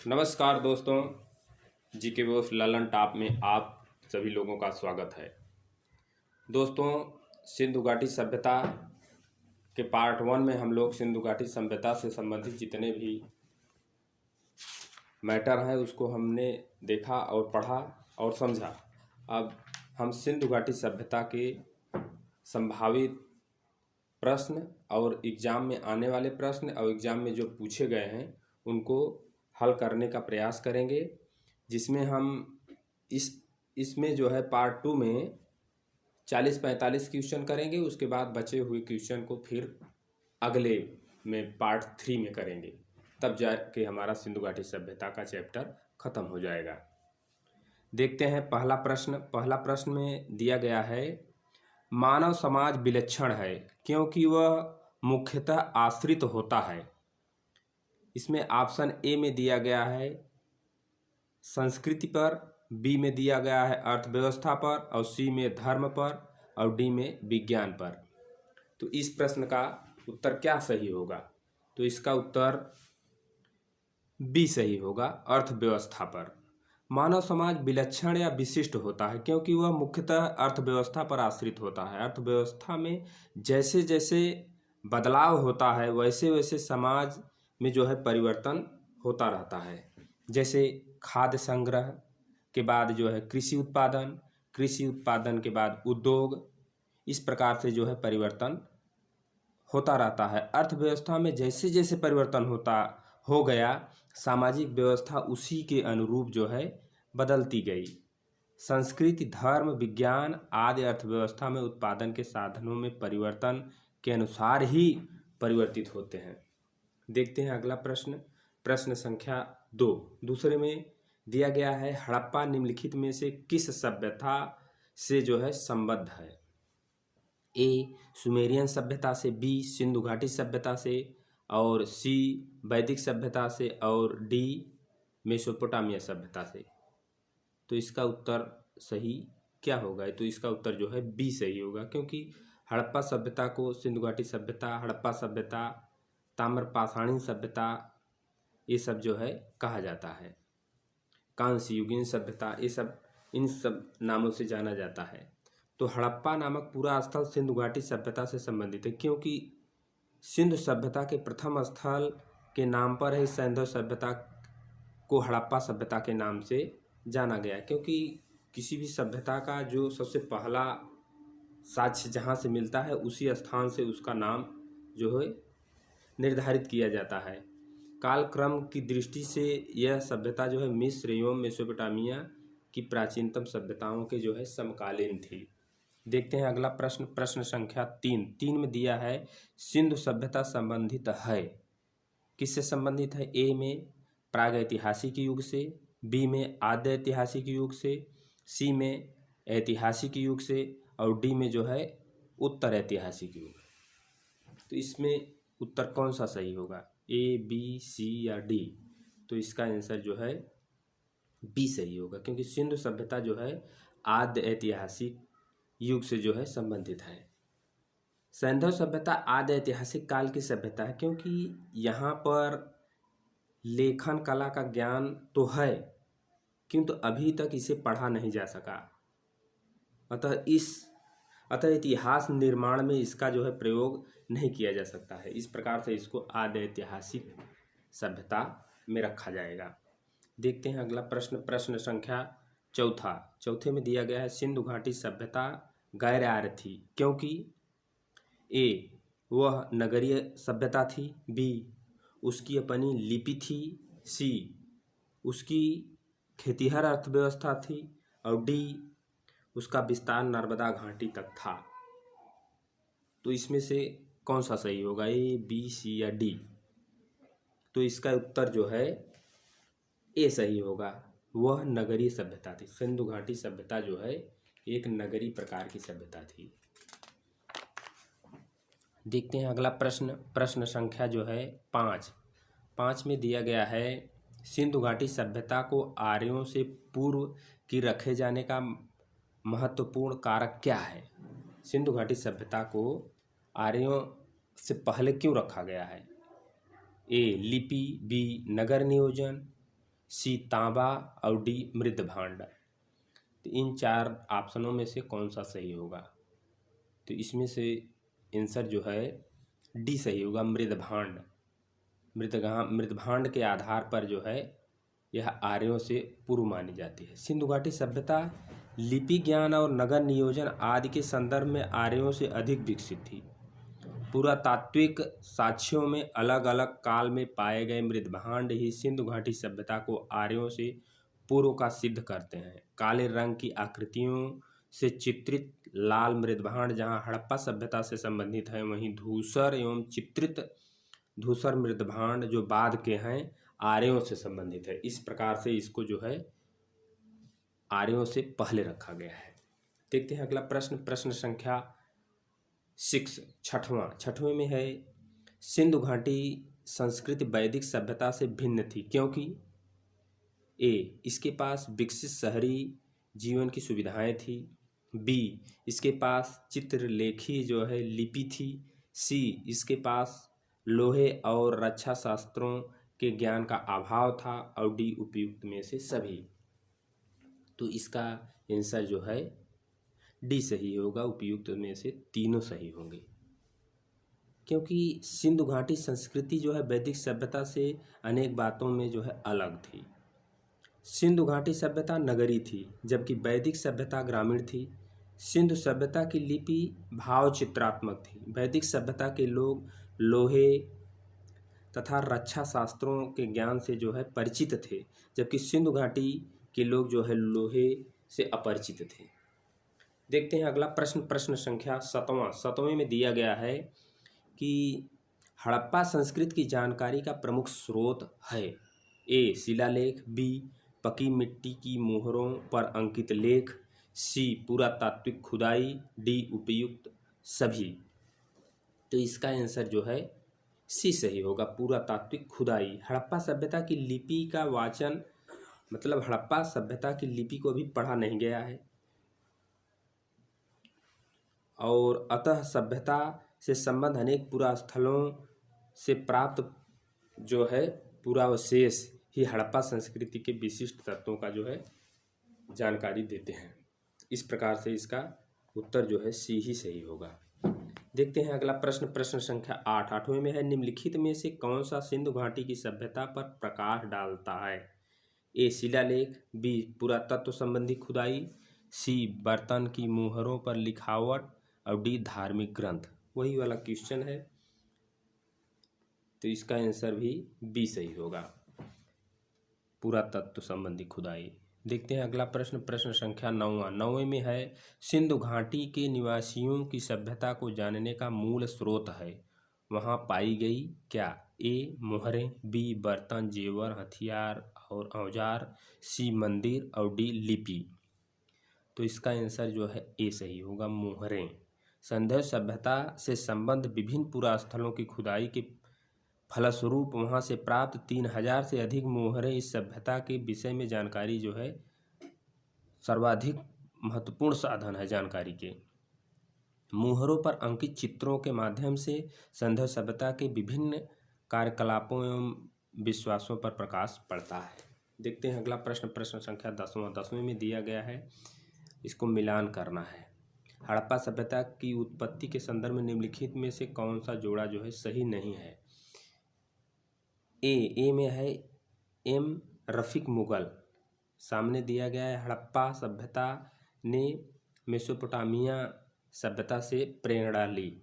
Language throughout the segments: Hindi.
नमस्कार दोस्तों, जीके बॉस ललन टॉप में आप सभी लोगों का स्वागत है। दोस्तों, सिंधु घाटी सभ्यता के पार्ट 1 में हम लोग सिंधु घाटी सभ्यता से संबंधित जितने भी मैटर हैं उसको हमने देखा और पढ़ा और समझा। अब हम सिंधु घाटी सभ्यता के संभावित प्रश्न और एग्ज़ाम में आने वाले प्रश्न और एग्ज़ाम में जो पूछे गए हैं उनको हल करने का प्रयास करेंगे, जिसमें हम इसमें जो है पार्ट 2 में 40-45 क्वेश्चन करेंगे। उसके बाद बचे हुए क्वेश्चन को फिर अगले में पार्ट 3 में करेंगे, तब जाके हमारा सिंधु घाटी सभ्यता का चैप्टर ख़त्म हो जाएगा। देखते हैं पहला प्रश्न में दिया गया है, मानव समाज विलक्षण है क्योंकि वह मुख्यतः आश्रित होता है। इसमें ऑप्शन ए में दिया गया है संस्कृति पर, बी में दिया गया है अर्थव्यवस्था पर, और सी में धर्म पर, और डी में विज्ञान पर। तो इस प्रश्न का उत्तर क्या सही होगा? तो इसका उत्तर बी सही होगा, अर्थव्यवस्था पर। मानव समाज विलक्षण या विशिष्ट होता है क्योंकि वह मुख्यतः अर्थव्यवस्था पर आश्रित होता है। अर्थव्यवस्था में जैसे जैसे बदलाव होता है वैसे वैसे समाज में जो है परिवर्तन होता रहता है। जैसे खाद्य संग्रह के बाद जो है कृषि उत्पादन के बाद उद्योग, इस प्रकार से जो है परिवर्तन होता रहता है। अर्थव्यवस्था में जैसे जैसे परिवर्तन हो गया, सामाजिक व्यवस्था उसी के अनुरूप जो है बदलती गई। संस्कृति, धर्म, विज्ञान आदि अर्थव्यवस्था में उत्पादन के साधनों में परिवर्तन के अनुसार ही परिवर्तित होते हैं। देखते हैं अगला प्रश्न संख्या 2। दूसरे में दिया गया है, हड़प्पा निम्नलिखित में से किस सभ्यता से जो है संबद्ध है? ए सुमेरियन सभ्यता से, बी सिंधु घाटी सभ्यता से, और सी वैदिक सभ्यता से, और डी मेसोपोटामिया सभ्यता से। तो इसका उत्तर सही क्या होगा? तो इसका उत्तर जो है बी सही होगा, क्योंकि हड़प्पा सभ्यता को सिंधु घाटी सभ्यता, हड़प्पा सभ्यता, ताम्रपाषाणी सभ्यता, ये सब जो है कहा जाता है। कांस्य युगीन सभ्यता, ये सब इन सब नामों से जाना जाता है। तो हड़प्पा नामक पूरा स्थल सिंधु घाटी सभ्यता से संबंधित है, क्योंकि सिंधु सभ्यता के प्रथम स्थल के नाम पर ही सिंधु सभ्यता को हड़प्पा सभ्यता के नाम से जाना गया। क्योंकि किसी भी सभ्यता का जो सबसे पहला साक्ष्य जहाँ से मिलता है उसी स्थान से उसका नाम जो है निर्धारित किया जाता है। कालक्रम की दृष्टि से यह सभ्यता जो है मिस्र एवं मेसोपोटामिया की प्राचीनतम सभ्यताओं के जो है समकालीन थी। देखते हैं अगला प्रश्न संख्या 3 में दिया है, सिंधु सभ्यता संबंधित है, किससे संबंधित है? ए में प्रागैतिहासिक युग से, बी में आद्य ऐतिहासिक युग से, सी में ऐतिहासिक युग से, और डी में जो है उत्तर ऐतिहासिक युग। तो इसमें उत्तर कौन सा सही होगा? ए, बी, सी या डी? तो इसका आंसर जो है बी सही होगा, क्योंकि सिंधु सभ्यता जो है आद्य ऐतिहासिक युग से जो है संबंधित है। सिंधु सभ्यता आद्य ऐतिहासिक काल की सभ्यता है, क्योंकि यहाँ पर लेखन कला का ज्ञान तो है किंतु अभी तक इसे पढ़ा नहीं जा सका। अतः इतिहास निर्माण में इसका जो है प्रयोग नहीं किया जा सकता है। इस प्रकार से इसको आद्य ऐतिहासिक सभ्यता में रखा जाएगा। देखते हैं अगला प्रश्न संख्या 4। चौथे में दिया गया है, सिंधु घाटी सभ्यता गैर आर्य थी क्योंकि ए वह नगरीय सभ्यता थी, बी उसकी अपनी लिपि थी, सी उसकी खेतिहर अर्थव्यवस्था थी, और डी उसका विस्तार नर्मदा घाटी तक था। तो इसमें से कौन सा सही होगा? ए, बी, सी या डी? तो इसका उत्तर जो है ए सही होगा, वह नगरीय सभ्यता थी। सिंधु घाटी सभ्यता जो है एक नगरीय प्रकार की सभ्यता थी। देखते हैं अगला प्रश्न संख्या जो है 5 में दिया गया है, सिंधु घाटी सभ्यता को आर्यों से पूर्व की रखे जाने का महत्वपूर्ण कारक क्या है? सिंधु घाटी सभ्यता को आर्यों से पहले क्यों रखा गया है? ए लिपि, बी नगर नियोजन, सी तांबा और डी मृदभांड। तो इन 4 ऑप्शनों में से कौन सा सही होगा? तो इसमें से आंसर जो है डी सही होगा, मृदभांड। मृदभांड के आधार पर जो है यह आर्यों से पूर्व मानी जाती है। सिंधु घाटी सभ्यता लिपि ज्ञान और नगर नियोजन आदि के संदर्भ में आर्यों से अधिक विकसित थी। पुरातात्विक साक्ष्यों में अलग अलग काल में पाए गए मृदभांड ही सिंधु घाटी सभ्यता को आर्यों से पूर्व का सिद्ध करते हैं। काले रंग की आकृतियों से चित्रित लाल मृदभांड जहां हड़प्पा सभ्यता से संबंधित है, वहीं धूसर एवं चित्रित धूसर मृदभांड जो बाद के हैं आर्यों से संबंधित है। इस प्रकार से इसको जो है आर्यों से पहले रखा गया है। देखते हैं अगला प्रश्न, प्रश्न संख्या 6, छठवें में है, सिंधु घाटी संस्कृति वैदिक सभ्यता से भिन्न थी क्योंकि ए, इसके पास विकसित शहरी जीवन की सुविधाएं थी, बी, इसके पास चित्रलेखी जो है लिपि थी, सी, इसके पास लोहे और रक्षा शास्त्रों के ज्ञान का अभाव था, और डी, उपयुक्त में से सभी। तो इसका आंसर जो है डी सही होगा, उपयुक्त में से तीनों सही होंगे। क्योंकि सिंधु घाटी संस्कृति जो है वैदिक सभ्यता से अनेक बातों में जो है अलग थी। सिंधु घाटी सभ्यता नगरी थी जबकि वैदिक सभ्यता ग्रामीण थी। सिंधु सभ्यता की लिपि भाव चित्रात्मक थी। वैदिक सभ्यता के लोग लोहे तथा रक्षा शास्त्रों के ज्ञान से जो है परिचित थे, जबकि सिंधु घाटी के लोग जो है लोहे से अपरिचित थे। देखते हैं अगला प्रश्न, प्रश्न संख्या 7वें में दिया गया है कि हड़प्पा संस्कृति की जानकारी का प्रमुख स्रोत है। ए, शिलालेख, बी, पकी मिट्टी की मोहरों पर अंकित लेख, सी, पुरातात्विक खुदाई, डी, उपयुक्त सभी। तो इसका आंसर जो है सी सही होगा, पुरातात्विक खुदाई। हड़प्पा सभ्यता की लिपि का वाचन, मतलब हड़प्पा सभ्यता की लिपि को भी पढ़ा नहीं गया है, और अतः सभ्यता से संबंध अनेक पुरास्थलों से प्राप्त जो है पुरावशेष ही हड़प्पा संस्कृति के विशिष्ट तत्वों का जो है जानकारी देते हैं। इस प्रकार से इसका उत्तर जो है सी ही सही होगा। देखते हैं अगला प्रश्न, प्रश्न संख्या 8वें में है, निम्नलिखित में से कौन सा सिंधु घाटी की सभ्यता पर प्रकाश डालता है? ए, शिलालेख, बी, पुरातत्व संबंधी खुदाई, सी, बर्तन की मुहरों पर लिखावट, और डी, धार्मिक ग्रंथ। वही वाला क्वेश्चन है, तो इसका आंसर भी बी सही होगा, पुरातत्व संबंधी खुदाई। देखते हैं अगला प्रश्न, प्रश्न संख्या 9वें में है, सिंधु घाटी के निवासियों की सभ्यता को जानने का मूल स्रोत है, वहाँ पाई गई क्या? ए, मोहरें, बी, बर्तन, जेवर, हथियार और औजार, सी, मंदिर, और डी, लिपि। तो इसका आंसर जो है ए सही होगा, मोहरें। सिंधु सभ्यता से संबंध विभिन्न पुरास्थलों की खुदाई के फलस्वरूप वहाँ से प्राप्त 3000 से अधिक मोहरें इस सभ्यता के विषय में जानकारी जो है सर्वाधिक महत्वपूर्ण साधन है जानकारी के। मोहरों पर अंकित चित्रों के माध्यम से सिंधु सभ्यता के विभिन्न कार्यकलापों एवं विश्वासों पर प्रकाश पड़ता है। देखते हैं अगला प्रश्न, प्रश्न संख्या 10वें में दिया गया है, इसको मिलान करना है। हड़प्पा सभ्यता की उत्पत्ति के संदर्भ में निम्नलिखित में से कौन सा जोड़ा जो है सही नहीं है? ए में है एम रफीक मुगल, सामने दिया गया है हड़प्पा सभ्यता ने मेसोपोटामिया सभ्यता से प्रेरणा ली,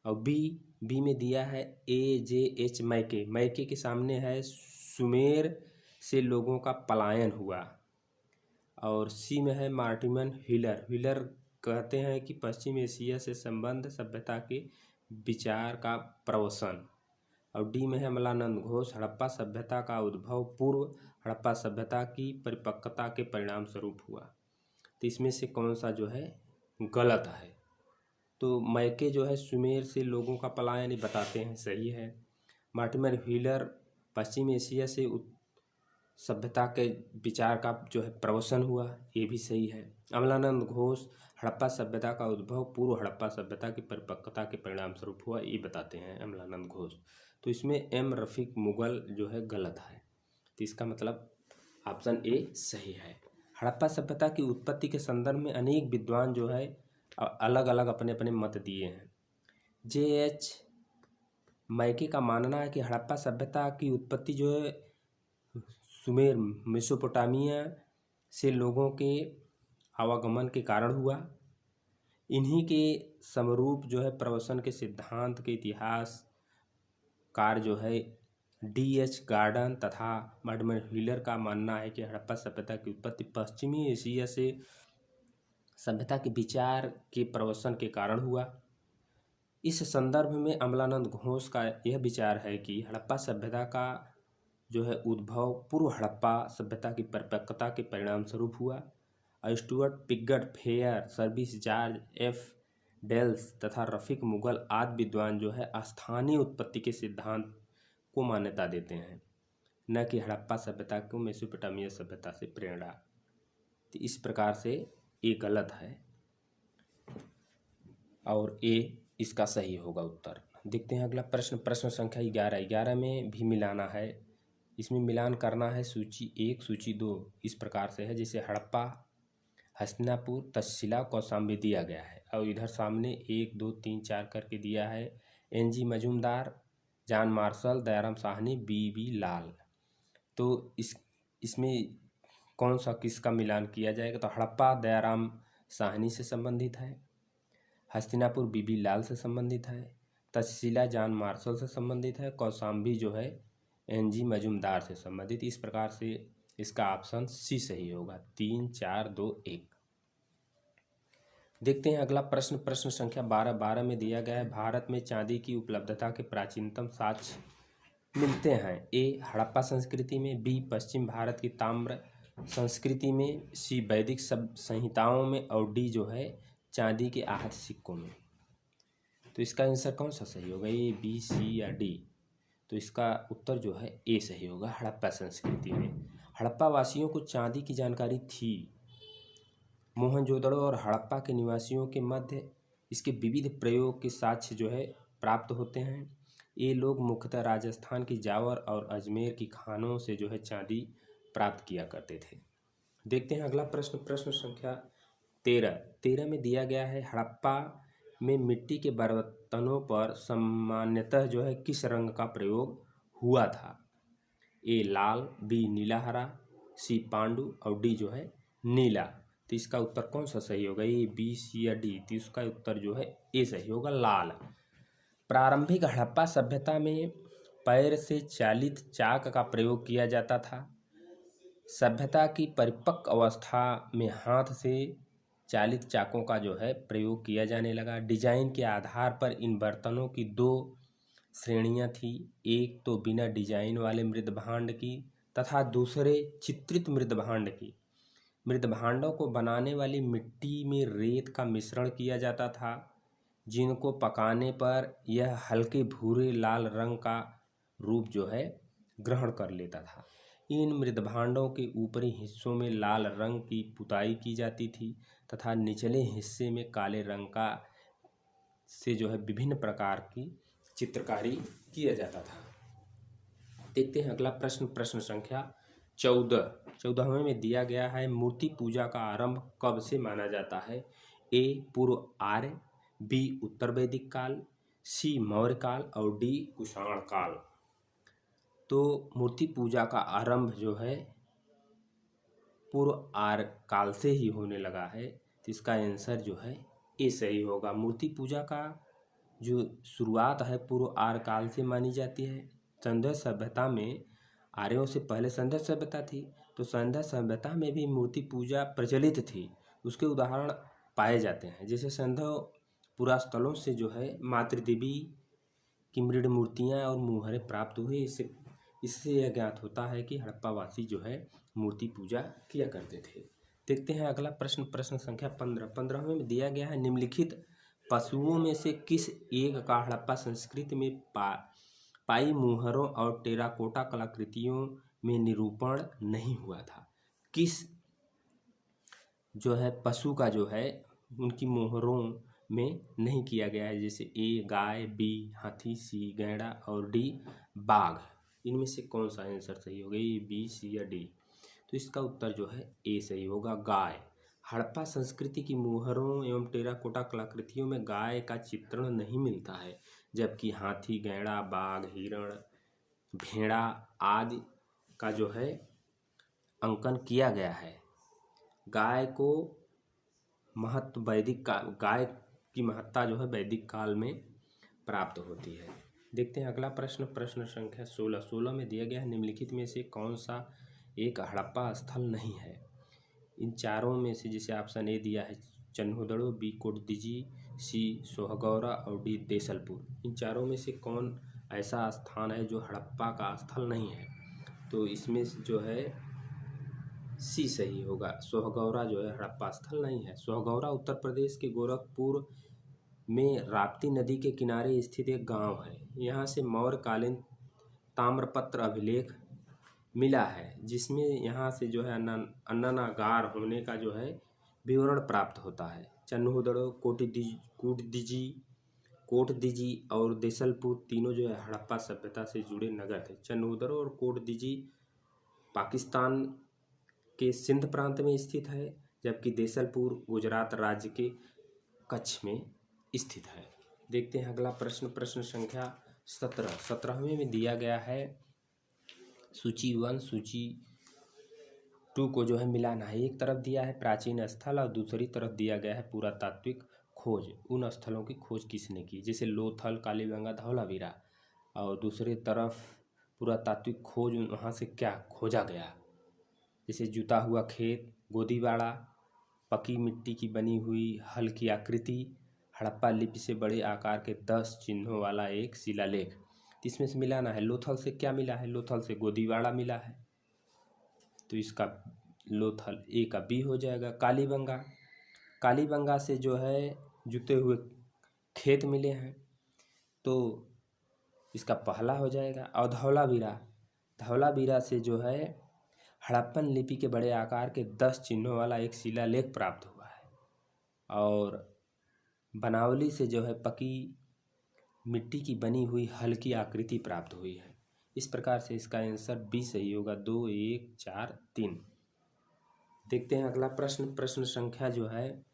और बी में दिया है AJH मैके के सामने है सुमेर से लोगों का पलायन हुआ, और सी में है मार्टिमन व्हीलर कहते हैं कि पश्चिम एशिया से संबंध सभ्यता के विचार का प्रवसन, और डी में है अमलानंद घोष, हड़प्पा सभ्यता का उद्भव पूर्व हड़प्पा सभ्यता की परिपक्वता के परिणाम स्वरूप हुआ। तो इसमें से कौन सा जो है गलत है? तो मैके जो है सुमेर से लोगों का पलायन बताते हैं, सही है। मार्टिमन व्हीलर पश्चिम एशिया से सभ्यता के विचार का जो है प्रवसन हुआ, ये भी सही है। अमलानंद घोष हड़प्पा सभ्यता का उद्भव पूर्व हड़प्पा सभ्यता की परिपक्वता के परिणाम स्वरूप हुआ, ये बताते हैं अमलानंद घोष। तो इसमें एम रफीक मुगल जो है गलत है। तो इसका मतलब ऑप्शन ए सही है। हड़प्पा सभ्यता की उत्पत्ति के संदर्भ में अनेक विद्वान जो है अलग अलग अपने अपने मत दिए हैं। J.H. मैके का मानना है कि हड़प्पा सभ्यता की उत्पत्ति जो है सुमेर मेसोपोटामिया से लोगों के आवागमन के कारण हुआ। इन्हीं के समरूप जो है प्रवसन के सिद्धांत के इतिहासकार जो है D.H. गार्डन तथा मॉडर्न व्हीलर का मानना है कि हड़प्पा सभ्यता की उत्पत्ति पश्चिमी एशिया से सभ्यता के विचार के प्रवसन के कारण हुआ। इस संदर्भ में अमलानंद घोष का यह विचार है कि हड़प्पा सभ्यता का जो है उद्भव पूर्व हड़प्पा सभ्यता की परिपक्वता के परिणाम स्वरूप हुआ। Stuart Piggott Fairservis George F Dales तथा रफीक मुगल आदि विद्वान जो है स्थानीय उत्पत्ति के सिद्धांत को मान्यता देते हैं, न कि हड़प्पा सभ्यता को मेसोपोटामिया सभ्यता से प्रेरणा। तो इस प्रकार से ये गलत है और ए इसका सही होगा उत्तर। देखते हैं अगला प्रश्न, प्रश्न संख्या 11 में भी मिलाना है। इसमें मिलान करना है सूची 1 सूची 2 इस प्रकार से है, जैसे हड़प्पा, हस्तिनापुर, तक्षशिला, कौशाम्बी दिया गया है और इधर सामने 1 2 3 4 करके दिया है। NG Majumdar, John Marshall, Dayaram Sahni, BB लाल। तो इसमें कौन सा किसका मिलान किया जाएगा? तो हड़प्पा दयाराम साहनी से संबंधित है, हस्तिनापुर BB लाल से संबंधित है, तक्षशिला जॉन मार्शल से संबंधित है, कौशाम्बी जो है NG मजूमदार से संबंधित। इस प्रकार से इसका ऑप्शन सी सही होगा। 3 4 2 1। देखते हैं अगला प्रश्न, प्रश्न संख्या 12 में दिया गया है भारत में चांदी की उपलब्धता के प्राचीनतम साक्ष्य मिलते हैं। ए हड़प्पा संस्कृति में, बी पश्चिम भारत की ताम्र संस्कृति में, सी वैदिक सब संहिताओं में और डी जो है चांदी के आहत सिक्कों में। तो इसका आंसर कौन सा सही होगा? ए बी सी या डी? तो इसका उत्तर जो है ए सही होगा। हड़प्पा संस्कृति में हड़प्पा वासियों को चांदी की जानकारी थी। मोहनजोदड़ो और हड़प्पा के निवासियों के मध्य इसके विविध प्रयोग के साक्ष्य जो है प्राप्त होते हैं। ये लोग मुख्यतः राजस्थान की जावर और अजमेर की खानों से जो है चांदी प्राप्त किया करते थे। देखते हैं अगला प्रश्न, प्रश्न संख्या 13 में दिया गया है हड़प्पा में मिट्टी के बर्तनों पर सामान्यतः जो है किस रंग का प्रयोग हुआ था? ए लाल, बी नीला हरा, सी पांडु और डी जो है नीला। तो इसका उत्तर कौन सा सही होगा? ए बी सी या डी? तो इसका उत्तर जो है ए सही होगा, लाल। प्रारंभिक हड़प्पा सभ्यता में पैर से चालित चाक का प्रयोग किया जाता था। सभ्यता की परिपक्व अवस्था में हाथ से चालित चाकों का जो है प्रयोग किया जाने लगा। डिजाइन के आधार पर इन बर्तनों की 2 श्रेणियां थी, एक तो बिना डिजाइन वाले मृदभांड की तथा दूसरे चित्रित मृदभांड की। मृदभांडों को बनाने वाली मिट्टी में रेत का मिश्रण किया जाता था, जिनको पकाने पर यह हल्के भूरे लाल रंग का रूप जो है ग्रहण कर लेता था। इन मृदभांडों के ऊपरी हिस्सों में लाल रंग की पुताई की जाती थी तथा निचले हिस्से में काले रंग का से जो है विभिन्न प्रकार की चित्रकारी किया जाता था। देखते हैं अगला प्रश्न, प्रश्न संख्या 14 में दिया गया है मूर्ति पूजा का आरंभ कब से माना जाता है? ए पूर्व आर्य, बी उत्तर वैदिक काल, सी मौर्य काल और डी कुषाण काल। तो मूर्ति पूजा का आरंभ जो है पूर्व आर्य काल से ही होने लगा है। तो इसका आंसर जो है ए सही होगा। मूर्ति पूजा का जो शुरुआत है पूर्व आर्य काल से मानी जाती है। सिंधु सभ्यता में आर्यों से पहले सिंधु सभ्यता थी, तो सिंधु सभ्यता में भी मूर्ति पूजा प्रचलित थी। उसके उदाहरण पाए जाते हैं, जैसे सिंधु पुरास्थलों से जो है मातृदेवी की मृद मूर्तियाँ और मुहरे प्राप्त हुए। इससे यह ज्ञात होता है कि हड़प्पावासी जो है मूर्ति पूजा किया करते थे। देखते हैं अगला प्रश्न, प्रश्न संख्या 15 में दिया गया है निम्नलिखित पशुओं में से किस एक का हड़प्पा संस्कृति में पाई मुहरों और टेराकोटा कलाकृतियों में निरूपण नहीं हुआ था? किस जो है पशु का जो है उनकी मोहरों में नहीं किया गया है? जैसे ए गाय, बी हाथी, सी गैंडा और डी बाघ। इनमें से कौन सा आंसर सही होगा, ए, बी, सी या डी? तो इसका उत्तर जो है ए सही होगा, गाय। हड़प्पा संस्कृति की मोहरों एवं टेराकोटा कलाकृतियों में गाय का चित्रण नहीं मिलता है, जबकि हाथी, गैंडा, बाघ, हिरण, भेड़ा आदि का जो है अंकन किया गया है। गाय को महत्व वैदिक काल, गाय की महत्ता जो है वैदिक काल में प्राप्त होती है। देखते हैं अगला प्रश्न, प्रश्न संख्या 16 में दिया गया है, निम्नलिखित में से कौन सा एक हड़प्पा स्थल नहीं है? इन चारों में से जैसे ऑप्शन ए दिया है चन्हुदड़ो, बी कोटदीजी, सी सोहगौरा और डी देसलपुर। इन चारों में से कौन ऐसा स्थान है जो हड़प्पा का स्थल नहीं है? तो इसमें जो है सी सही होगा, सोहगौरा जो है हड़प्पा स्थल नहीं है। सोहगौरा उत्तर प्रदेश के गोरखपुर में राप्ती नदी के किनारे स्थित एक गांव है। यहाँ से मौर्यकालीन ताम्रपत्र अभिलेख मिला है, जिसमें यहाँ से जो है अन्नागार होने का जो है विवरण प्राप्त होता है। चन्हुदड़ो, कोटदीजी और देसलपुर तीनों जो है हड़प्पा सभ्यता से जुड़े नगर थे। चन्हुदड़ो और कोटदीजी पाकिस्तान के सिंध प्रांत में स्थित है, जबकि देसलपुर गुजरात राज्य के कच्छ में स्थित है। देखते हैं अगला प्रश्न, प्रश्न संख्या 17वें में दिया गया है सूची 1 सूची 2 को जो है मिलाना है। एक तरफ दिया है प्राचीन स्थल और दूसरी तरफ दिया गया है पुरातात्विक खोज। उन स्थलों की खोज किसने की? जैसे लोथल, कालीबंगा, धौलावीरा, और दूसरी तरफ पुरातात्विक खोज वहाँ से क्या खोजा गया, जैसे जुता हुआ खेत, गोदीबाड़ा, पकी मिट्टी की बनी हुई हल की आकृति, हड़प्पा लिपि से बड़े आकार के 10 चिन्हों वाला एक शिलालेख। इसमें से मिलाना है। लोथल से क्या मिला है? लोथल से गोदीबाड़ा मिला है, तो इसका लोथल ए का बी हो जाएगा। कालीबंगा से जो है जुते हुए खेत मिले हैं, तो इसका पहला हो जाएगा। और धौलावीरा से जो है हड़प्पन लिपि के बड़े आकार के 10 चिन्हों वाला एक शिलालेख प्राप्त हुआ है। और बनावली से जो है पकी मिट्टी की बनी हुई हल्की आकृति प्राप्त हुई है। इस प्रकार से इसका आंसर बी सही होगा, 2, 1, 4, 3। देखते हैं अगला प्रश्न, प्रश्न संख्या जो है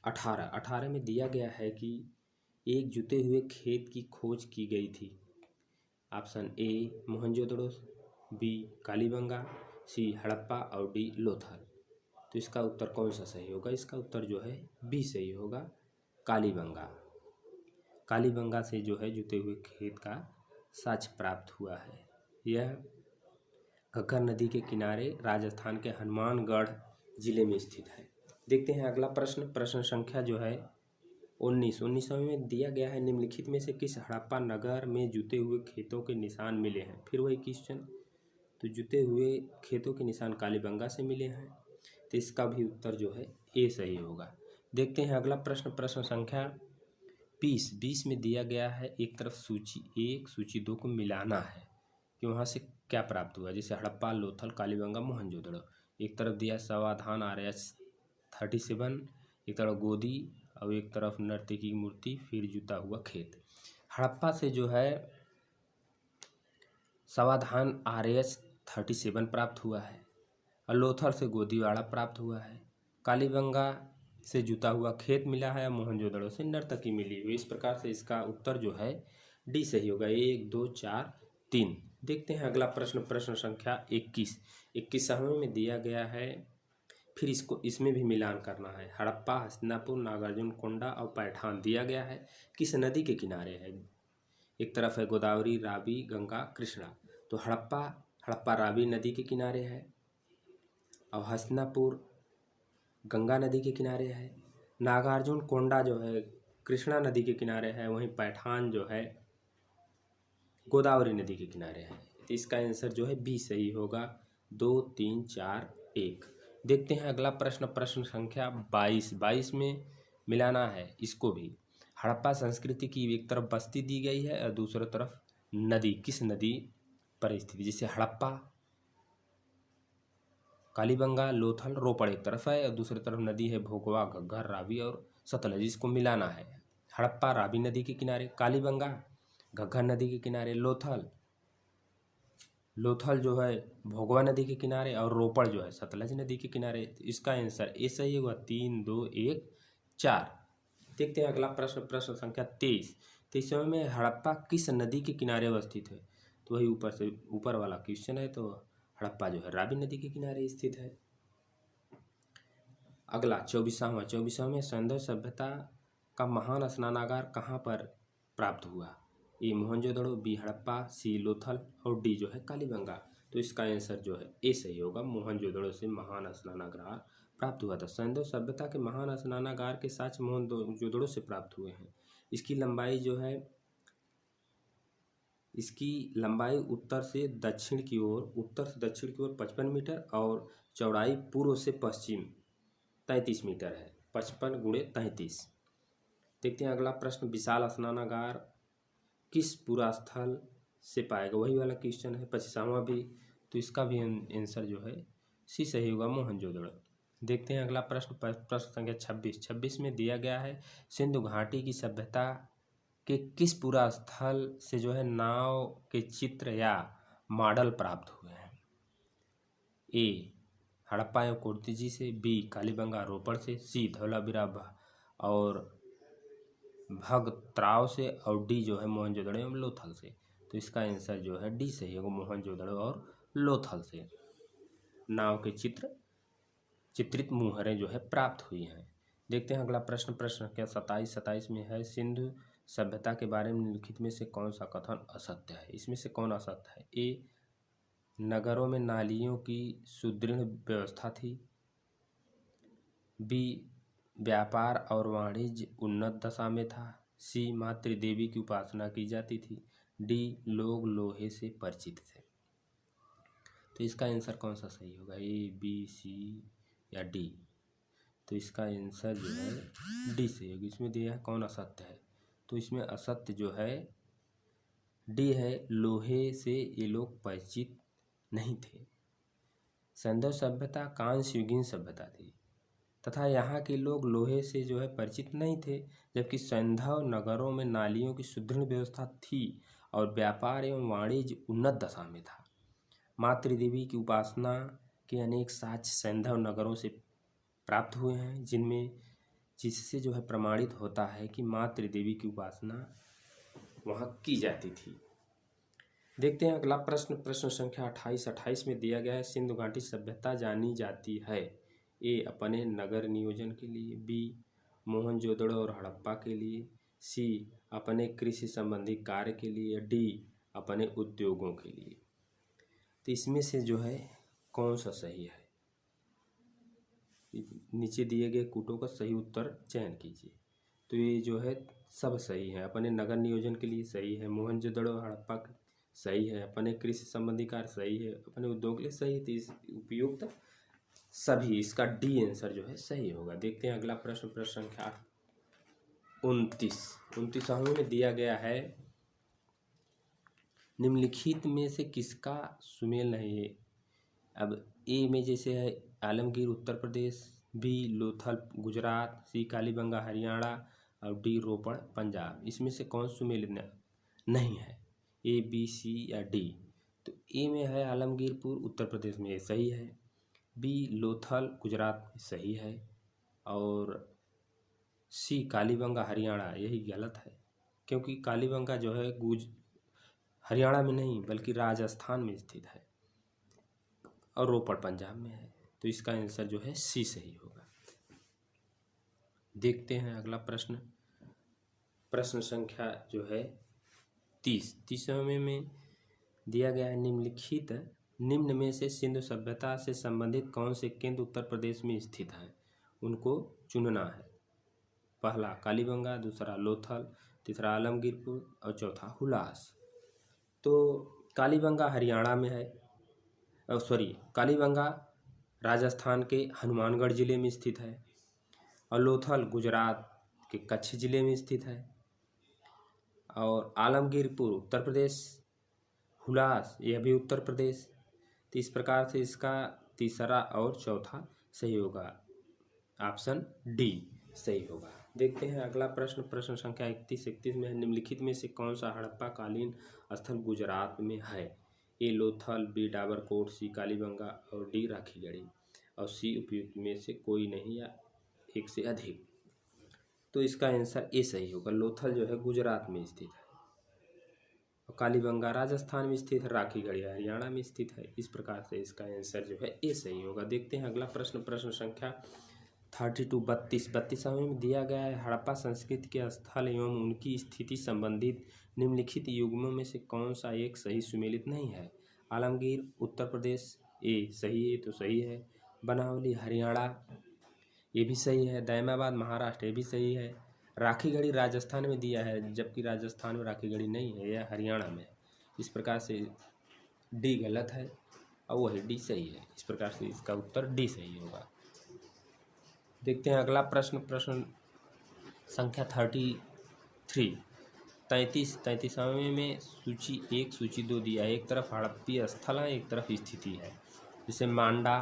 18 में दिया गया है कि एक जुते हुए खेत की खोज की गई थी। Option A Mohenjo-daro, B Kalibangan, C Harappa और डी लोथल। तो इसका उत्तर कौन सा सही होगा? इसका उत्तर जो है बी सही होगा, कालीबंगा से जो है जुते हुए खेत का साक्ष्य प्राप्त हुआ है। यह घग्गर नदी के किनारे राजस्थान के हनुमानगढ़ जिले में स्थित है। देखते हैं अगला प्रश्न, प्रश्न संख्या जो है 19 में दिया गया है, निम्नलिखित में से किस हड़प्पा नगर में जुते हुए खेतों के निशान मिले हैं? फिर वही क्वेश्चन, तो जुते हुए खेतों के निशान कालीबंगा से मिले हैं, तो इसका भी उत्तर जो है ए सही होगा। देखते हैं अगला प्रश्न, प्रश्न संख्या 20 में दिया गया है, एक तरफ सूची 1 सूची 2 को मिलाना है कि वहाँ से क्या प्राप्त हुआ। जैसे हड़प्पा, लोथल, कालीबंगा, मोहनजोदड़ो। एक तरफ दिया सावधान RH 37, एक तरफ गोदी और एक तरफ नर्तकी की मूर्ति, फिर जुता हुआ खेत। हड़प्पा से जो है सावधान RH 37 प्राप्त हुआ है, और लोथल से गोदीबाड़ा प्राप्त हुआ है, कालीबंगा से जुता हुआ खेत मिला है, मोहनजोदड़ो से नर्तकी मिली हुई। इस प्रकार से इसका उत्तर जो है डी सही होगा, 1, 2, 4, 3। देखते हैं अगला प्रश्न, प्रश्न संख्या 21 में दिया गया है, फिर इसमें भी मिलान करना है। हड़प्पा, हस्तिनापुर, नागार्जुनकोंडा और पैठान दिया गया है, किस नदी के किनारे है? एक तरफ है गोदावरी, रावी, गंगा, कृष्णा। तो हड़प्पा रावी नदी के किनारे है, और हस्तिनापुर गंगा नदी के किनारे है। नागार्जुनकोंडा जो है कृष्णा नदी के किनारे है, वहीं पैठान जो है गोदावरी नदी के किनारे है। तो इसका आंसर जो है बी सही होगा, 2, 3, 4, 1। देखते हैं अगला प्रश्न, प्रश्न संख्या 22 में मिलाना है इसको भी। हड़प्पा संस्कृति की एक तरफ बस्ती दी गई है और दूसरी तरफ नदी, किस नदी पर स्थित? जैसे हड़प्पा, कालीबंगा, लोथल, रोपड़ एक तरफ है और दूसरी तरफ नदी है भोगवा, घग्गर, रावी और सतलज। इसको मिलाना है। हड़प्पा रावी नदी के किनारे, कालीबंगा घग्घर नदी के किनारे लोथल जो है भोगवा नदी के किनारे, और रोपड़ जो है सतलज नदी के किनारे। तो इसका आंसर ए सही होगा। 3, 2, 1, 4। देखते हैं अगला प्रश्न, प्रश्न संख्या 23। 23वें में हड़प्पा किस नदी के किनारे अवस्थित है? तो वही ऊपर से ऊपर वाला क्वेश्चन है। तो हड़प्पा जो है रावी नदी के किनारे स्थित है। अगला 24वां में सैंधव सभ्यता का महान स्नानागार कहाँ पर प्राप्त हुआ? ए मोहनजोदड़ो, बी हड़प्पा, सी लोथल और डी जो है कालीबंगा। तो इसका आंसर जो है ए सही होगा। मोहनजोदड़ो से महान स्नानागार प्राप्त हुआ था। सैंधव सभ्यता के महान स्नानागार के साक्ष्य मोहनजोदड़ो से प्राप्त हुए हैं। इसकी लंबाई जो है, इसकी लंबाई उत्तर से दक्षिण की ओर 55 मीटर और चौड़ाई पूर्व से पश्चिम 33 मीटर है। 55 × 33। देखते हैं अगला प्रश्न, विशाल स्नानागार किस पुरास्थल से पाएगा? वही वाला क्वेश्चन है 25वां भी। तो इसका भी आंसर जो है सी सही होगा, मोहनजोदड़ो। देखते हैं अगला प्रश्न, प्रश्न संख्या 26 में दिया गया है सिंधु घाटी की सभ्यता के किस पुरास्थल से जो है नाव के चित्र या मॉडल प्राप्त हुए हैं? ए हड़प्पा एवं कोर्तिजी से, बी कालीबंगा रोपड़ से, सी धौलावीरा और भगत्राव से और डी जो है मोहनजोदड़ो एवं लोथल से। तो इसका आंसर जो है डी सही होगा, मोहनजोदड़ो और लोथल से नाव के चित्रित मुहरें जो है प्राप्त हुई हैं। देखते हैं अगला प्रश्न, प्रश्न क्या 27 में है सिंधु सभ्यता के बारे में निम्नलिखित में से कौन सा कथन असत्य है? इसमें से कौन असत्य है? ए नगरों में नालियों की सुदृढ़ व्यवस्था थी, बी व्यापार और वाणिज्य उन्नत दशा में था, सी मातृ देवी की उपासना की जाती थी, डी लोग लोहे से परिचित थे। तो इसका आंसर कौन सा सही होगा? ए, बी, सी या डी? तो इसका आंसर जो है डी सही होगी। इसमें दिया है कौन असत्य है? तो इसमें असत्य जो है डी है, लोहे से ये लोग परिचित नहीं थे। सैंधव सभ्यता कांस्य युगीन सभ्यता थी तथा यहाँ के लोग लोहे से जो है परिचित नहीं थे, जबकि सैंधव नगरों में नालियों की सुदृढ़ व्यवस्था थी और व्यापार एवं वाणिज्य उन्नत दशा में था। मातृ देवी की उपासना के अनेक साक्ष्य सैंधव नगरों से प्राप्त हुए हैं, जिससे जो है प्रमाणित होता है कि मातृ देवी की उपासना वहाँ की जाती थी। देखते हैं अगला प्रश्न, प्रश्न संख्या 28 में दिया गया है सिंधु घाटी सभ्यता जानी जाती है ए अपने नगर नियोजन के लिए, बी मोहनजोदड़ो और हड़प्पा के लिए, सी अपने कृषि संबंधी कार्य के लिए, डी अपने उद्योगों के लिए। तो इसमें से जो है कौन सा सही है? नीचे दिए गए कूटों का सही उत्तर चयन कीजिए। तो ये जो है सब सही है। अपने नगर नियोजन के लिए सही है, मोहनजोदड़ो हड़प्पा सही है, अपने कृषि संबंधी कार्य सही है, अपने उद्योग के लिए सही है। इस उपयुक्त सभी, इसका डी आंसर जो है सही होगा। देखते हैं अगला प्रश्न, प्रश्न संख्या 29 में दिया गया है निम्नलिखित में से किसका सुमेल नहीं है? अब ए में जैसे है आलमगीर उत्तर प्रदेश, बी लोथल गुजरात, सी कालीबंगा हरियाणा और डी रोपड़ पंजाब। इसमें से कौन सुमेल नहीं है? ए, बी, सी या डी? तो ए में है आलमगीरपुर उत्तर प्रदेश में, ये सही है। बी लोथल गुजरात में सही है और सी कालीबंगा हरियाणा यही गलत है, क्योंकि कालीबंगा जो है हरियाणा में नहीं बल्कि राजस्थान में स्थित है और रोपड़ पंजाब में है। तो इसका आंसर जो है सी सही होगा। देखते हैं अगला प्रश्न, प्रश्न संख्या जो है 30वें में दिया गया है निम्नलिखित निम्न में से सिंधु सभ्यता से संबंधित कौन से केंद्र उत्तर प्रदेश में स्थित है? उनको चुनना है। पहला कालीबंगा, दूसरा लोथल, तीसरा आलमगीरपुर और चौथा हुलास। तो कालीबंगा हरियाणा में है, कालीबंगा राजस्थान के हनुमानगढ़ जिले में स्थित है और लोथल गुजरात के कच्छ जिले में स्थित है और आलमगीरपुर उत्तर प्रदेश, हुलास यह भी उत्तर प्रदेश। तो इस प्रकार से इसका तीसरा और चौथा सही होगा, ऑप्शन डी सही होगा। देखते हैं अगला प्रश्न, प्रश्न संख्या 31 में है, निम्नलिखित में से कौन सा हड़प्पा कालीन स्थल गुजरात में है? ए लोथल, बी डाबरकोट, सी कालीबंगा और डी राखीगढ़ी और सी उपयुक्त में से कोई नहीं या एक से अधिक। तो इसका आंसर ए सही होगा। लोथल जो है गुजरात में स्थित है और कालीबंगा राजस्थान में स्थित है, राखीगढ़ी हरियाणा में स्थित है। इस प्रकार से इसका आंसर जो है ए सही होगा। देखते हैं अगला प्रश्न, प्रश्न संख्या 32 में दिया गया है, हड़प्पा संस्कृति के स्थल एवं उनकी स्थिति संबंधित निम्नलिखित युग्मों में से कौन सा एक सही सुमेलित नहीं है? आलमगीर उत्तर प्रदेश ए सही है, तो सही है। बनावली हरियाणा ये भी सही है। दैमाबाद महाराष्ट्र ये भी सही है। राखीगढ़ी राजस्थान में दिया है, जबकि राजस्थान में राखीगढ़ी नहीं है, यह हरियाणा में है। इस प्रकार से डी गलत है और वही डी सही है। इस प्रकार से इसका उत्तर डी सही होगा। देखते हैं अगला प्रश्न, प्रश्न संख्या 33 में सूची 1 सूची 2 दिया है। एक तरफ हड़प्पी स्थल है, एक तरफ स्थिति है, जैसे मांडा,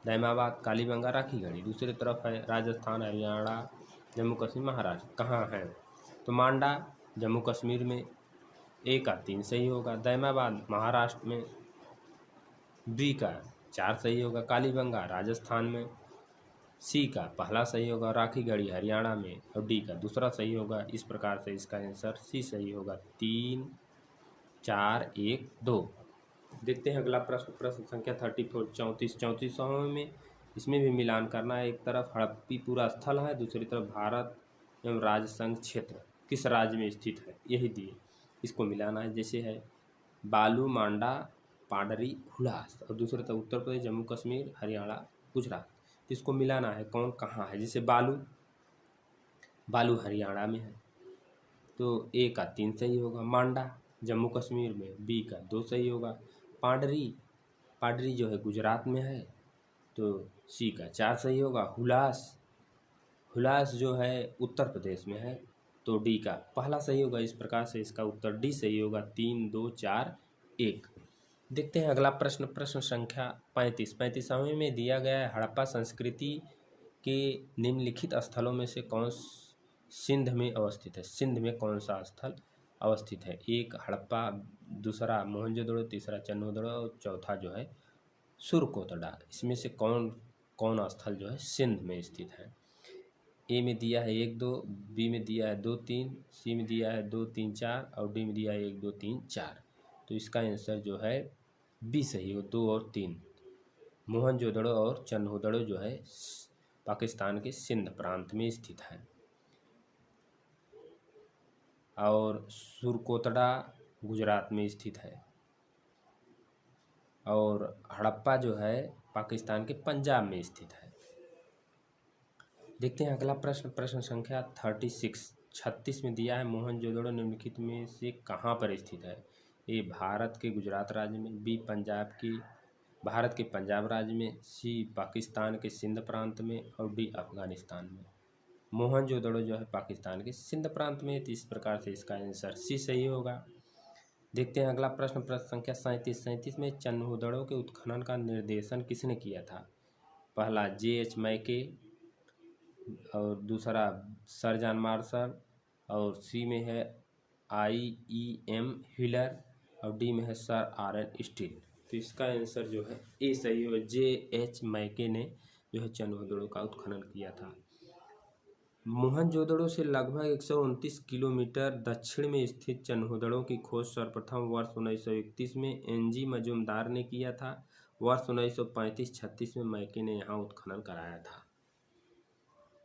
दैमाबाद, कालीबंगा, राखीगढ़ी। दूसरी तरफ है राजस्थान, हरियाणा, जम्मू कश्मीर, महाराष्ट्र। कहाँ है? तो मांडा जम्मू कश्मीर में ए का 3 सही होगा। दैमाबाद महाराष्ट्र में बी का 4 सही होगा। कालीबंगा राजस्थान में सी का पहला सही होगा। राखीगढ़ी हरियाणा में और डी का दूसरा सही होगा। इस प्रकार से इसका आंसर सी सही होगा। 3, 4, 1, 2। देखते हैं अगला प्रश्न, प्रश्न संख्या 34 में इसमें भी मिलान करना है। एक तरफ हड़प्पी पूरा स्थल है, दूसरी तरफ भारत एवं राजसंघ क्षेत्र किस राज्य में स्थित है, यही दिए। इसको मिलाना है। जैसे है बालू, मांडा, पाडरी, हुलास और दूसरी तरफ उत्तर प्रदेश, जम्मू कश्मीर, हरियाणा, गुजरात। इसको मिलाना है कौन कहाँ है। जैसे बालू हरियाणा में है, तो ए का 3 सही होगा। मांडा जम्मू कश्मीर में बी का 2 सही होगा। पाडरी जो है गुजरात में है, तो सी का 4 सही होगा। हुलास जो है उत्तर प्रदेश में है, तो डी का पहला सही होगा। इस प्रकार से इसका उत्तर डी सही होगा। 3, 2, 4, 1। देखते हैं अगला प्रश्न, प्रश्न संख्या 35 में दिया गया है, हड़प्पा संस्कृति के निम्नलिखित स्थलों में से कौन सिंध में अवस्थित है? सिंध में कौन सा स्थल अवस्थित है? एक हड़प्पा, दूसरा मोहनजोदड़ो, तीसरा चन्नोदड़ो और चौथा जो है सुरकोतड़ा। इसमें से कौन स्थल जो है सिंध में स्थित है? ए में दिया है 1, 2, बी में दिया है 2, 3, सी में दिया है 2, 3, 4 और डी में दिया है 1, 2, 3, 4। तो इसका आंसर जो है बी सही हो, 2 और 3। मोहनजोदड़ो और चन्नोदड़ो जो है पाकिस्तान के सिंध प्रांत में स्थित है और सुरकोतड़ा गुजरात में स्थित है और हड़प्पा जो है पाकिस्तान के पंजाब में स्थित है। देखते हैं अगला प्रश्न, प्रश्न संख्या 36 में दिया है, मोहनजोदड़ो निम्नलिखित में से कहाँ पर स्थित है? ए भारत के गुजरात राज्य में, बी भारत के पंजाब राज्य में, सी पाकिस्तान के सिंध प्रांत में और डी अफगानिस्तान में। मोहनजोदड़ो जो है पाकिस्तान के सिंध प्रांत में, तो इस प्रकार से इसका आंसर सी सही होगा। देखते हैं अगला प्रश्न, प्रश्न संख्या 37 में चन्नोदड़ो के उत्खनन का निर्देशन किसने किया था? पहला J.H. मैके और दूसरा सर जॉन मार्शल और सी में है I.E.M. हिलर और डी में है सर R.N. स्टील। तो इसका आंसर जो है ए सही हो। J.H. मैके ने जो है चन्नोदड़ो का उत्खनन किया था। मोहनजोदड़ो से लगभग 129 किलोमीटर दक्षिण में स्थित चन्नोदड़ो की खोज सर्वप्रथम वर्ष 1931 में N.G. मजूमदार ने किया था। वर्ष 1935-36 में मैके ने यहाँ उत्खनन कराया था।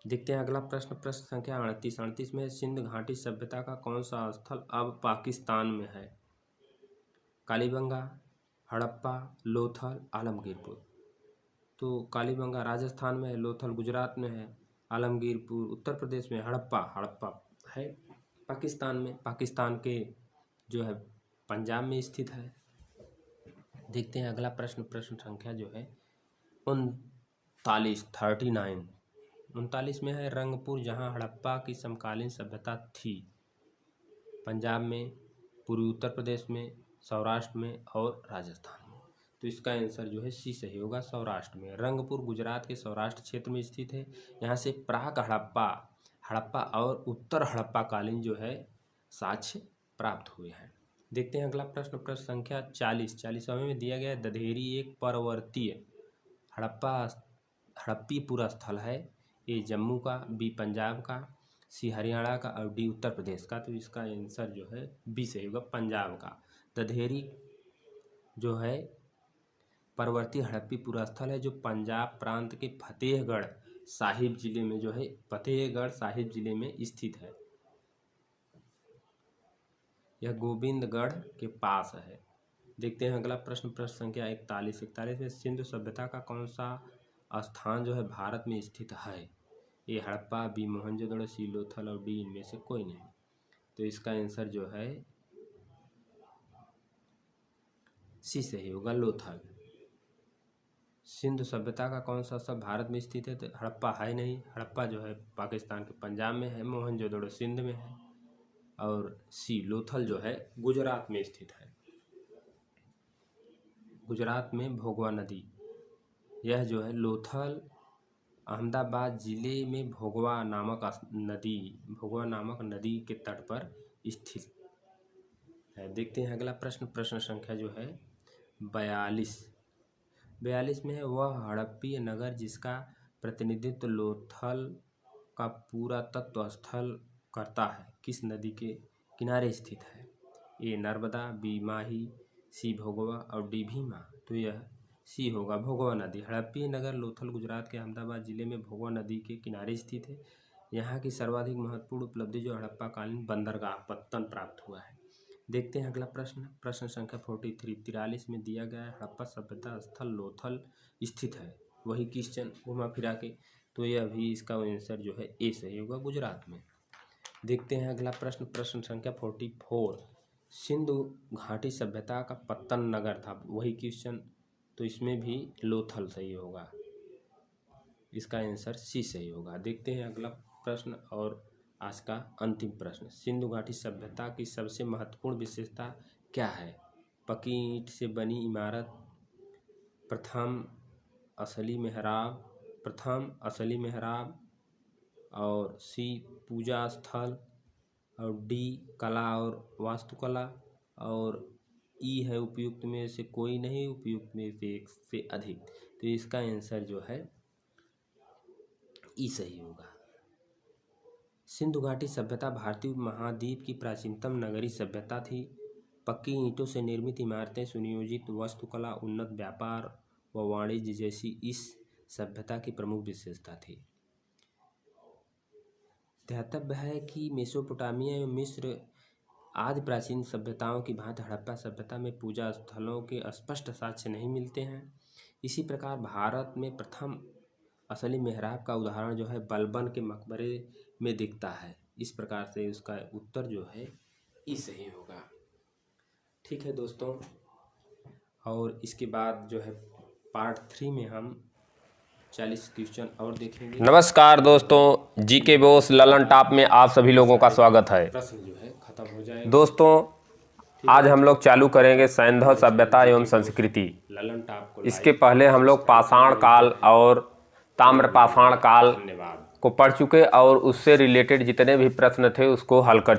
देखते हैं अगला प्रश्न, प्रश्न संख्या 38 में सिंध घाटी सभ्यता का कौन सा स्थल अब पाकिस्तान में है? कालीबंगा, हड़प्पा, लोथल, आलमगीरपुर। तो कालीबंगा राजस्थान में है, लोथल गुजरात में है, आलमगीरपुर उत्तर प्रदेश में, हड़प्पा है पाकिस्तान में, पाकिस्तान के जो है पंजाब में स्थित है। देखते हैं अगला प्रश्न, प्रश्न संख्या जो है 39 में है, रंगपुर जहां हड़प्पा की समकालीन सभ्यता थी। पंजाब में, पूर्वी उत्तर प्रदेश में, सौराष्ट्र में और राजस्थान में। तो इसका आंसर जो है सी सही होगा, सौराष्ट्र में। रंगपुर गुजरात के सौराष्ट्र क्षेत्र में स्थित है। यहाँ से प्राक हड़प्पा और उत्तर हड़प्पा कालीन जो है साक्ष्य प्राप्त हुए हैं। देखते हैं अगला प्रश्न, प्रश्न संख्या 40वें में दिया गया है, दधेरी एक पर्वतीय हड़प्पीपुरा स्थल है। ए जम्मू का, बी पंजाब का, सी हरियाणा का और डी उत्तर प्रदेश का। तो इसका आंसर जो है बी सही होगा, पंजाब का। दधेरी जो है पर्वतीय हड़प्पीपुरा स्थल है जो पंजाब प्रांत के फतेहगढ़ साहिब जिले में जो है फतेहगढ़ साहिब जिले में स्थित है। यह गोविंदगढ़ के पास है। देखते हैं अगला प्रश्न, प्रश्न संख्या 41 में सिंधु सभ्यता का कौन सा स्थान जो है भारत में स्थित है। ए हड़प्पा, बी मोहनजोदड़ो, सी लोथल और डी इनमें से कोई नहीं। तो इसका आंसर जो है सी सही होगा, लोथल। सिंधु सभ्यता का कौन सा शब्द भारत में स्थित है। तो हड़प्पा है नहीं, हड़प्पा जो है पाकिस्तान के पंजाब में है, मोहनजोदड़ो सिंध में है और सी लोथल जो है गुजरात में स्थित है। गुजरात में भोगवा नदी, यह जो है लोथल अहमदाबाद जिले में भोगवा नामक नदी के तट पर स्थित है। देखते हैं अगला प्रश्न, प्रश्न संख्या जो है 42 में है, वह हड़प्पीय नगर जिसका प्रतिनिधित्व लोथल का पुरातत्व स्थल करता है किस नदी के किनारे स्थित है। ए नर्मदा, बी माही, सी भोगवा और डी भीमा। तो यह सी होगा, भोगवा नदी। हड़प्पीय नगर लोथल गुजरात के अहमदाबाद जिले में भोगवा नदी के किनारे स्थित है। यहाँ की सर्वाधिक महत्वपूर्ण उपलब्धि जो हड़प्पा कालीन बंदरगाह पत्तन प्राप्त हुआ है। देखते हैं अगला प्रश्न, प्रश्न संख्या 43 में दिया गया है, हड़प्पा सभ्यता स्थल लोथल स्थित है, वही क्वेश्चन घुमा फिरा के। तो यह भी इसका आंसर जो है ए सही होगा, गुजरात में। देखते हैं अगला प्रश्न, प्रश्न संख्या 44, सिंधु घाटी सभ्यता का पत्तन नगर था, वही क्वेश्चन। तो इसमें भी लोथल सही होगा, इसका आंसर सी सही होगा। देखते हैं अगला प्रश्न और आज का अंतिम प्रश्न, सिंधु घाटी सभ्यता की सबसे महत्वपूर्ण विशेषता क्या है। पक्की ईंट से बनी इमारत, प्रथम असली मेहराब और सी पूजा स्थल और डी कला और वास्तुकला और ई है उपयुक्त में से कोई नहीं, उपयुक्त में से एक से अधिक। तो इसका आंसर जो है ई सही होगा। सिंधु घाटी सभ्यता भारतीय महाद्वीप की प्राचीनतम नगरीय सभ्यता थी। पक्की ईंटों से निर्मित इमारतें, सुनियोजित वास्तुकला, उन्नत व्यापार व वाणिज्य जैसी इस सभ्यता की प्रमुख विशेषता थी। ध्यातव्य है कि मेसोपोटामिया एवं मिस्र आदि प्राचीन सभ्यताओं की भांति हड़प्पा सभ्यता में पूजा स्थलों के स्पष्ट साक्ष्य नहीं मिलते हैं। इसी प्रकार भारत में प्रथम असली मेहराब का उदाहरण जो है बलबन के मकबरे में दिखता है। इस प्रकार से उसका उत्तर जो है ई सही होगा। ठीक है दोस्तों, और इसके बाद जो है पार्ट 3 में हम 40 क्वेश्चन और देखेंगे। नमस्कार दोस्तों, जीके बोस ललन टॉप में आप सभी लोगों का स्वागत है। प्रश्न जो है खत्म हो जाएगा। दोस्तों आज हम लोग चालू करेंगे सैंधव सभ्यता एवं संस्कृति। ललन टॉप को इसके पहले हम लोग पाषाण काल और ताम्र पाषाण काल धन्यवाद को पढ़ चुके और उससे रिलेटेड जितने भी प्रश्न थे उसको हल कर